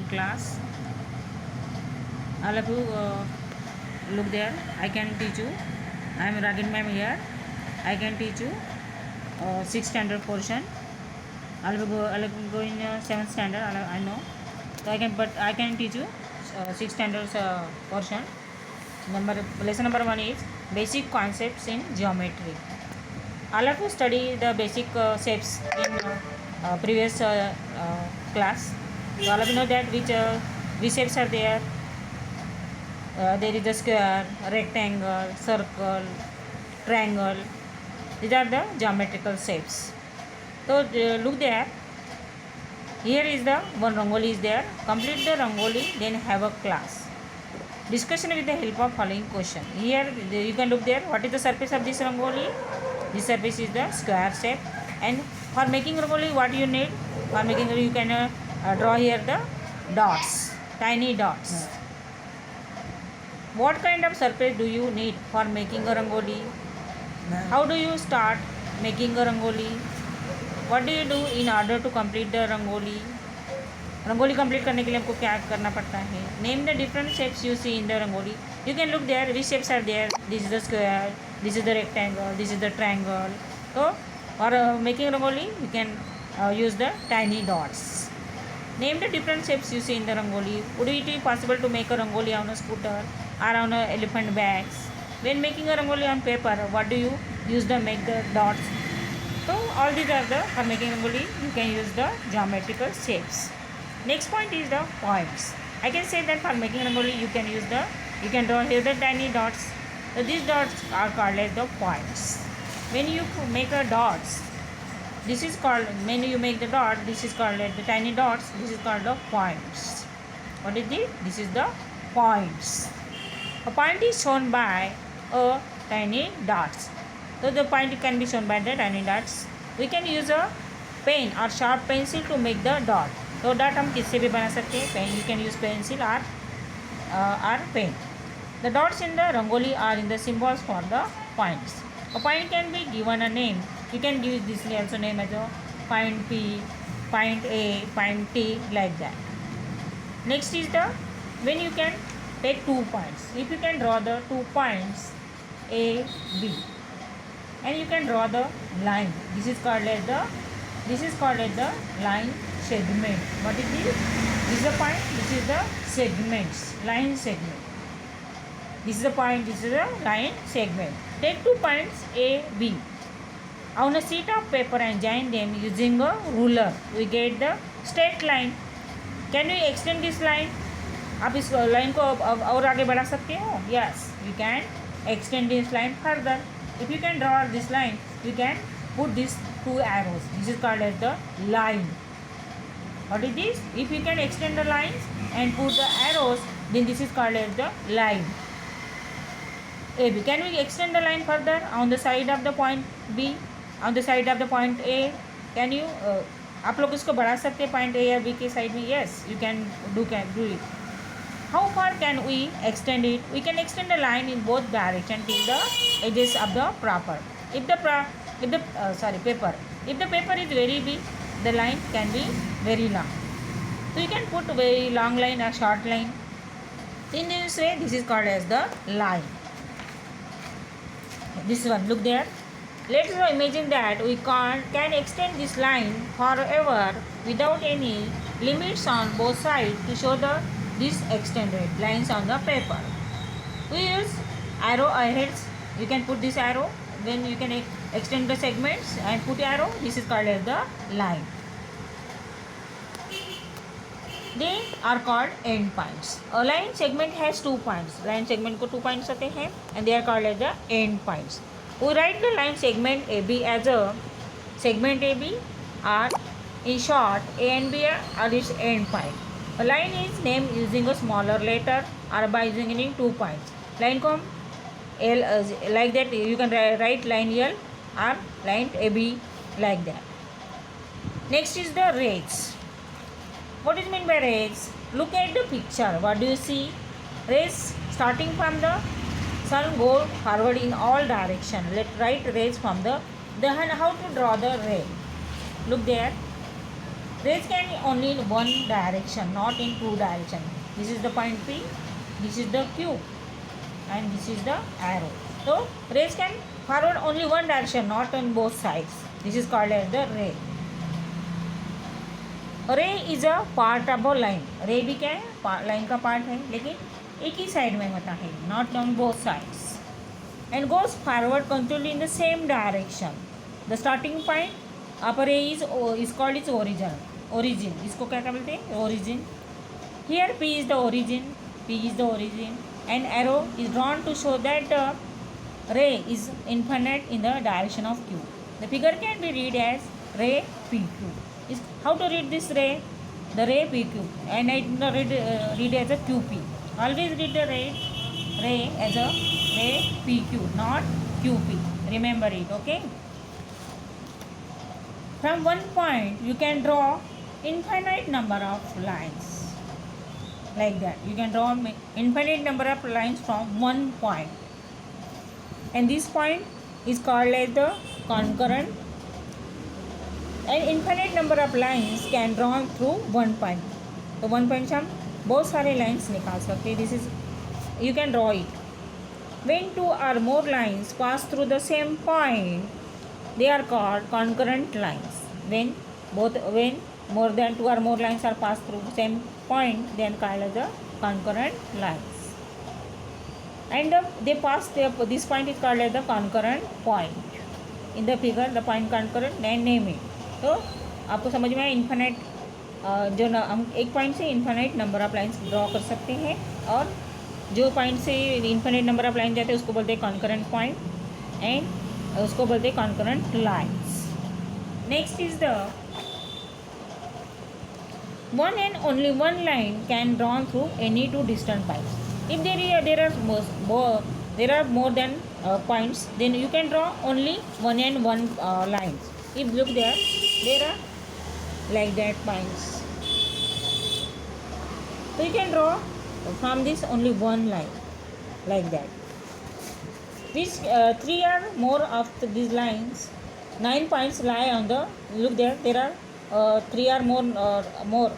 class. All of you look there. I can teach you. I am Ragin ma'am here. I can teach you 6th standard portion. I'll be going 7th standard. I know. So I can teach you 6th standard portion. Lesson number 1 is basic concepts in geometry. All of you study the basic shapes in previous class. So all of you know that which shapes are there. There is a square, rectangle, circle, triangle. These are the geometrical shapes. So look there. Here is the one rangoli is there. Complete the rangoli, then have a class. Discussion with the help of following question. Here you can look there. What is the surface of this rangoli? This surface is the square shape. And for making rangoli, what you need? For making you can draw here the dots, tiny dots. What kind of surface do you need for making a rangoli? How do you start making a rangoli? What do you do in order to complete the rangoli? Rangoli complete करने के लिए हमको क्या करना पड़ता है? Name the different shapes you see in the rangoli. You can look there which shapes are there. This is the square, this is the rectangle, this is the triangle. तो for making rangoli you can use the tiny dots. Name the different shapes you see in the rangoli. Would it be possible to make a rangoli on a scooter or on a elephant bags? When making a rangoli on paper, what do you use to make the dots? So all these are the for making rangoli you can use the geometrical shapes. Next point is the points. I can say that for making rangoli you can draw here the tiny dots. So these dots are called as the points. When you make a dots, this is called, when you make the dot, this is called the tiny dots, this is called the points. What is this? This is the points. A point is shown by a tiny dots. So the point can be shown by the tiny dots. We can use a pen or sharp pencil to make the dot. तो dot हम किससे भी बना सकते हैं? Pen. You can use pencil or pen. The dots in the rangoli are in the symbols for the points. A point can be given a name. You can use this also name as a point P, point A, point T, like that. Next is the when you can take 2 points. If you can draw the 2 points A, B, and you can draw the line. This is called as the line segment. What is this? This is the point. This is the segments. Line segment. This is the point. This is the line segment. Take 2 points A, B on a sheet of paper and join them using a ruler. We get the straight line. Can we extend this line? आप इस line को और आगे बढ़ा सकते हो? Yes, you can extend this line further. If you can draw this line, you can put these 2 arrows. This is called as the line. What is this? If you can extend the lines and put the arrows, then this is called as the line. AB. Can we extend the line further on the side of the point B, on the side of the point A? Can you? आप लोग इसको बढ़ा सकते हैं point A या B के side में? Yes, you can do it. How far can we extend it? We can extend the line in both directions till the edges of the paper. If the paper. If the paper is very big, the line can be very long. So you can put very long line or short line. In this way, this is called as the line. This one, look there. Let's imagine that we can extend this line forever without any limits on both sides to show these extended lines on the paper. We use arrow aheads. You can put this arrow. Then you can extend the segments and put arrow. This is called as the line. They are called end points. A line segment has 2 points. Line segment को 2 points होते हैं and they are called as the end points. We write the line segment AB as a segment AB, or in short A and B are its end point. A line is named using a smaller letter or by using any 2 points. Line को हम L like that. You can write line L or line AB like that. Next is the rays. What is meant by rays? Look at the picture. What do you see? Rays starting from the sun go forward in all direction. Let's write rays from the how to draw the ray. Look there. Rays can only in one direction, not in two direction. This is the point P, this is the Q, and this is the arrow. So rays can forward only one direction, not on both sides. This is called as the ray. रे is a part of a line. रे भी क्या है, line का part है, लेकिन एक ही side में होता है, not on both sides. And goes forward continuously in the same direction. The starting point of a ray is called is origin. इसको क्या क्या बोलते हैं, origin. Here P is the origin. And arrow is drawn to show that ray is infinite in the direction of Q. The figure can be read as ray P Q. Is how to read this ray? The ray PQ, and I read as a QP. Always read the ray as a ray PQ, not QP. Remember it, okay? From one point, you can draw infinite number of lines. Like that, you can draw infinite number of lines from one point, and this point is called as the concurrent. And infinite number of lines can drawn through one point. तो one point से हम बहुत सारे lines निकाल सकते हैं. This is you can draw it. When two or more lines pass through the same point they are called concurrent lines. when more than two or more lines are passed through the same point, then called as the concurrent lines. And they pass this point is called as the concurrent point. In the figure, the point concurrent, then name it. तो आपको समझ में आया. Infinite जो हम एक point से infinite number of lines draw कर सकते हैं, और जो पॉइंट से इन्फिनिट नंबर ऑफ लाइन जाते हैं उसको बोलते हैं कॉन्करेंट पॉइंट, एंड उसको बोलते हैं concurrent lines. Next is the one and only one line can drawn through any two distant points. If there are more than points, then you can draw only one and one lines. If look there are like that points, so you can draw from this only one line like that. These three or more of these lines, 9 points lie on the, look there are three or more